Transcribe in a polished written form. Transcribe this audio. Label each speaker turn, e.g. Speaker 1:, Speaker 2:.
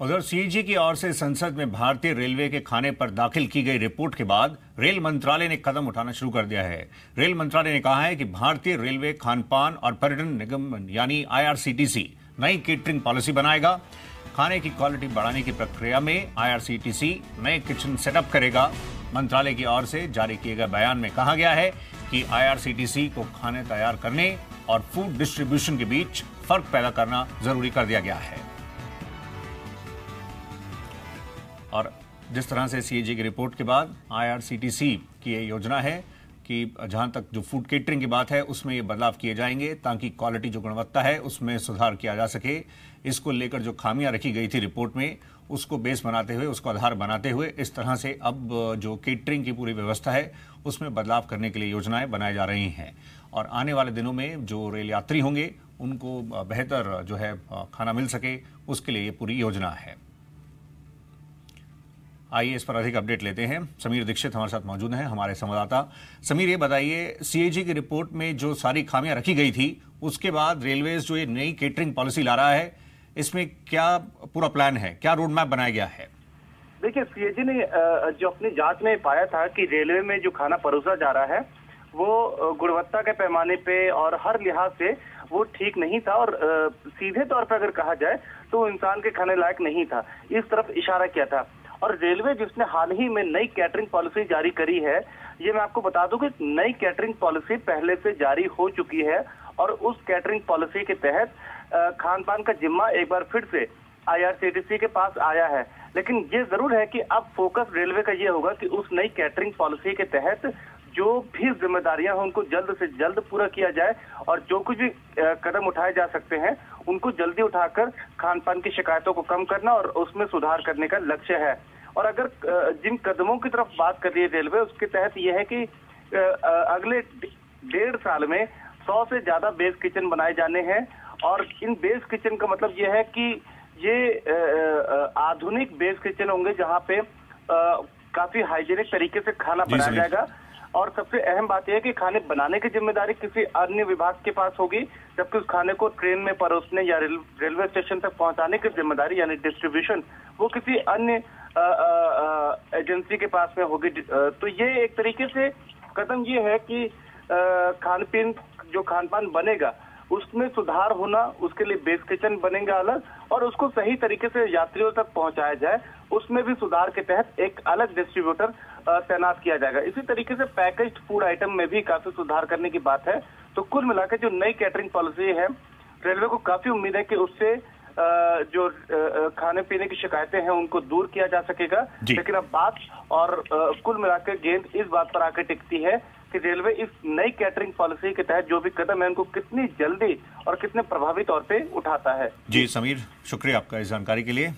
Speaker 1: उधर सीएजी की ओर से संसद में भारतीय रेलवे के खाने पर दाखिल की गई रिपोर्ट के बाद रेल मंत्रालय ने कदम उठाना शुरू कर दिया है। रेल मंत्रालय ने कहा है कि भारतीय रेलवे खानपान और पर्यटन निगम यानी IRCTC नई केटरिंग पॉलिसी बनाएगा। खाने की क्वालिटी बढ़ाने की प्रक्रिया में IRCTC नए किचन सेटअप करेगा। मंत्रालय की ओर से जारी किए गए बयान में कहा गया है कि IRCTC को खाने तैयार करने और फूड डिस्ट्रीब्यूशन के बीच फर्क पैदा करना जरूरी कर दिया गया है। और जिस तरह से सीएजी की रिपोर्ट के बाद IRCTC की ये योजना है कि जहां तक जो फूड केटरिंग की बात है उसमें ये बदलाव किए जाएंगे ताकि क्वालिटी जो गुणवत्ता है उसमें सुधार किया जा सके। इसको लेकर जो खामियां रखी गई थी रिपोर्ट में उसको बेस बनाते हुए, उसको आधार बनाते हुए इस तरह से अब जो केटरिंग की पूरी व्यवस्था है उसमें बदलाव करने के लिए योजनाएं बनाई जा रही हैं। और आने वाले दिनों में जो रेल यात्री होंगे उनको बेहतर जो है खाना मिल सके उसके लिए ये पूरी योजना है। आइए इस पर अधिक अपडेट लेते हैं। समीर दीक्षित हमारे साथ मौजूद हैं, हमारे संवाददाता। समीर, ये बताइए, सीएजी की रिपोर्ट में जो सारी खामियां रखी गई थी उसके बाद रेलवेज जो ये नई केटरिंग पॉलिसी ला रहा है इसमें क्या पूरा प्लान है, क्या रोड मैप बनाया गया है?
Speaker 2: देखिए, सीएजी ने जो अपनी जांच में पाया था कि रेलवे में जो खाना परोसा जा रहा है वो गुणवत्ता के पैमाने पे और हर लिहाज से वो ठीक नहीं था और सीधे तौर पर अगर कहा जाए तो इंसान के खाने लायक नहीं था, इस तरफ इशारा किया था। और रेलवे जिसने हाल ही में नई कैटरिंग पॉलिसी जारी करी है, ये मैं आपको बता दूं कि नई कैटरिंग पॉलिसी पहले से जारी हो चुकी है और उस कैटरिंग पॉलिसी के तहत खान पान का जिम्मा एक बार फिर से IRCTC के पास आया है। लेकिन ये जरूर है कि अब फोकस रेलवे का ये होगा कि उस नई कैटरिंग पॉलिसी के तहत जो भी जिम्मेदारियां हैं उनको जल्द से जल्द पूरा किया जाए और जो कुछ भी कदम उठाए जा सकते हैं उनको जल्दी उठाकर खान पान की शिकायतों को कम करना और उसमें सुधार करने का लक्ष्य है। और अगर जिन कदमों की तरफ बात कर रही है रेलवे, उसके तहत ये है कि अगले 1.5 साल में 100 से ज्यादा बेस किचन बनाए जाने हैं। और इन बेस किचन का मतलब ये है कि ये आधुनिक बेस किचन होंगे जहाँ पे काफी हाइजीनिक तरीके से खाना बनाया जाएगा। और सबसे अहम बात यह है कि खाने बनाने की जिम्मेदारी किसी अन्य विभाग के पास होगी, जबकि उस खाने को ट्रेन में परोसने या रेलवे स्टेशन तक पहुंचाने की जिम्मेदारी यानी डिस्ट्रीब्यूशन वो किसी अन्य एजेंसी के पास में होगी। तो ये एक तरीके से कदम ये है कि खान पान बनेगा उसमें सुधार होना, उसके लिए बेस किचन बनेगा अलग और उसको सही तरीके से यात्रियों तक पहुंचाया जाए, उसमें भी सुधार के तहत एक अलग डिस्ट्रीब्यूटर तैनात किया जाएगा। इसी तरीके से पैकेज्ड फूड आइटम में भी काफी सुधार करने की बात है। तो कुल मिलाकर जो नई कैटरिंग पॉलिसी है, रेलवे को काफी उम्मीद है कि उससे जो खाने पीने की शिकायतें हैं उनको दूर किया जा सकेगा। लेकिन अब बात और कुल मिलाकर गेंद इस बात पर आकर टिकती है कि रेलवे इस नई कैटरिंग पॉलिसी के तहत जो भी कदम है उनको कितनी जल्दी और कितने प्रभावी तौर पे उठाता है।
Speaker 1: जी समीर, शुक्रिया आपका इस जानकारी के लिए।